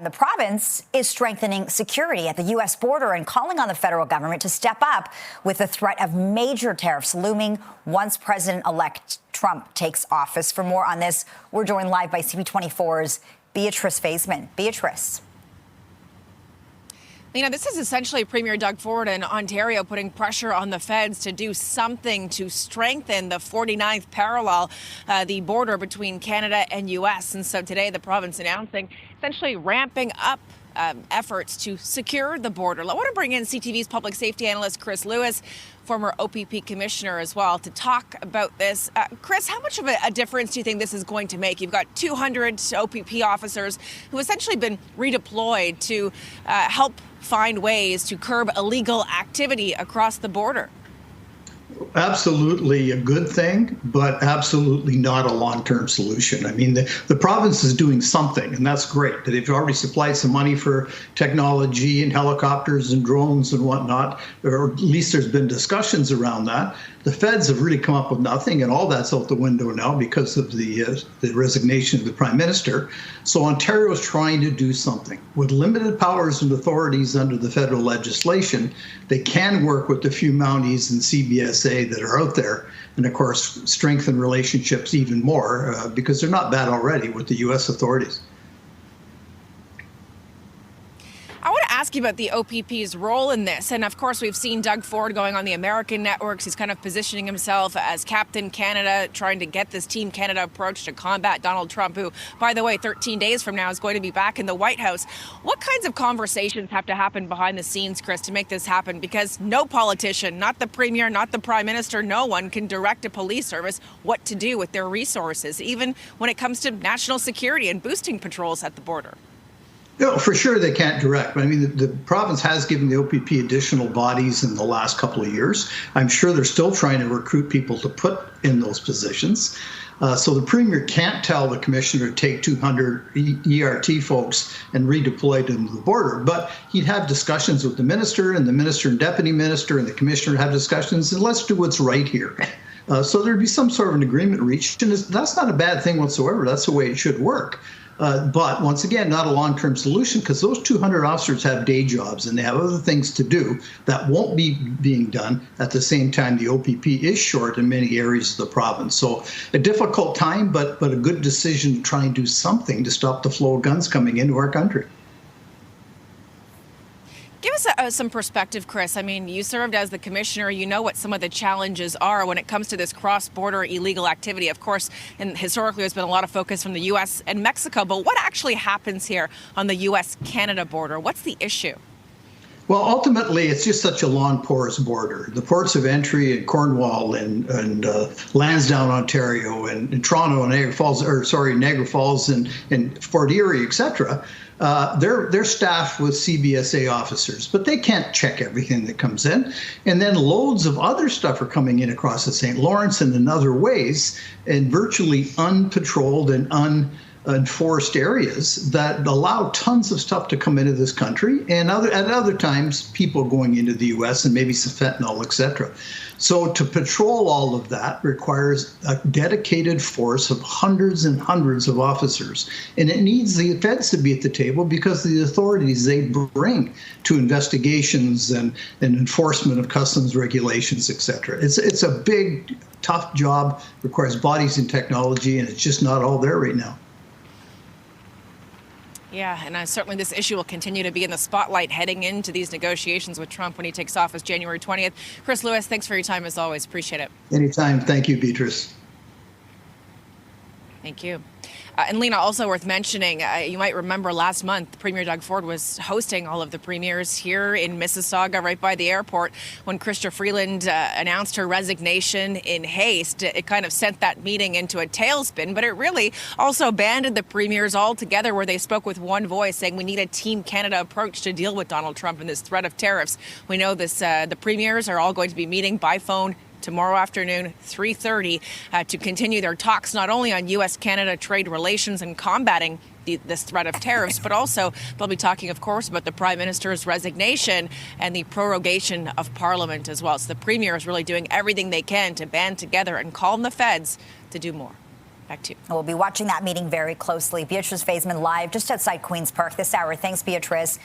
The province is strengthening security at the U.S. border and calling on the federal government to step up with the threat of major tariffs looming once President-elect Trump takes office. For more on this, we're joined live by CP24's Beatrice Faisman. Beatrice. This is essentially Premier Doug Ford in Ontario putting pressure on the feds to do something to strengthen the 49th parallel, the border between Canada and U.S. And so today the province announcing essentially ramping up efforts to secure the border. I want to bring in CTV's public safety analyst Chris Lewis, former OPP commissioner as well, to talk about this. Chris, how much of a difference do you think this is going to make? You've got 200 OPP officers who essentially been redeployed to help find ways to curb illegal activity across the border. Absolutely a good thing, but absolutely not a long-term solution. I mean, the province is doing something, and that's great. They've already supplied some money for technology and helicopters and drones and whatnot, or at least there's been discussions around that. The feds have really come up with nothing, and all that's out the window now because of the resignation of the Prime Minister. So Ontario is trying to do something. With limited powers and authorities under the federal legislation, they can work with the few Mounties and CBSA that are out there, and of course strengthen relationships even more because they're not bad already with the U.S. authorities. I want to ask you about the OPP's role in this. And of course, we've seen Doug Ford going on the American networks. He's kind of positioning himself as Captain Canada, trying to get this Team Canada approach to combat Donald Trump, who, by the way, 13 days from now is going to be back in the White House. What kinds of conversations have to happen behind the scenes, Chris, to make this happen? Because no politician, not the Premier, not the Prime Minister, no one can direct a police service what to do with their resources, even when it comes to national security and boosting patrols at the border. No, for sure they can't direct. But I mean, the province has given the OPP additional bodies in the last couple of years. I'm sure they're still trying to recruit people to put in those positions. So the Premier can't tell the Commissioner to take 200 ERT folks and redeploy them to the border. But he'd have discussions with the Minister and the Minister and Deputy Minister and the Commissioner have discussions, and let's do what's right here. So there'd be some sort of an agreement reached, and that's not a bad thing whatsoever. That's the way it should work. But once again, not a long-term solution because those 200 officers have day jobs and they have other things to do that won't be being done at the same time the OPP is short in many areas of the province. So a difficult time, but a good decision to try and do something to stop the flow of guns coming into our country. Give us some perspective, Chris. I mean, you served as the commissioner. You know what some of the challenges are when it comes to this cross-border illegal activity. Of course, and historically, there's been a lot of focus from the U.S. and Mexico. But what actually happens here on the U.S.-Canada border? What's the issue? Well, ultimately, it's just such a long, porous border. The ports of entry in Cornwall and Lansdowne, Ontario, and Toronto and Niagara Falls and Fort Erie, et cetera, they're staffed with CBSA officers, but they can't check everything that comes in. And then loads of other stuff are coming in across the St. Lawrence and in other ways, in virtually unpatrolled and unenforced areas that allow tons of stuff to come into this country, and at other times people going into the U.S. and maybe some fentanyl, et cetera. So to patrol all of that requires a dedicated force of hundreds and hundreds of officers, and it needs the feds to be at the table because the authorities they bring to investigations and enforcement of customs regulations, et cetera. It's a big, tough job, requires bodies and technology, and it's just not all there right now. Yeah, and certainly this issue will continue to be in the spotlight heading into these negotiations with Trump when he takes office January 20th. Chris Lewis, thanks for your time as always. Appreciate it. Anytime. Thank you, Beatrice. Thank you. And Lena, also worth mentioning, you might remember last month, Premier Doug Ford was hosting all of the premiers here in Mississauga, right by the airport. When Chrystia Freeland announced her resignation in haste, it kind of sent that meeting into a tailspin, but it really also banded the premiers all together where they spoke with one voice saying we need a Team Canada approach to deal with Donald Trump and this threat of tariffs. We know this. The premiers are all going to be meeting by phone tomorrow afternoon, 3:30, to continue their talks not only on U.S.-Canada trade relations and combating this threat of tariffs, but also they'll be talking, of course, about the Prime Minister's resignation and the prorogation of Parliament as well. So the Premier is really doing everything they can to band together and calm the feds to do more. Back to you. We'll be watching that meeting very closely. Beatrice Faisman live just outside Queen's Park this hour. Thanks, Beatrice.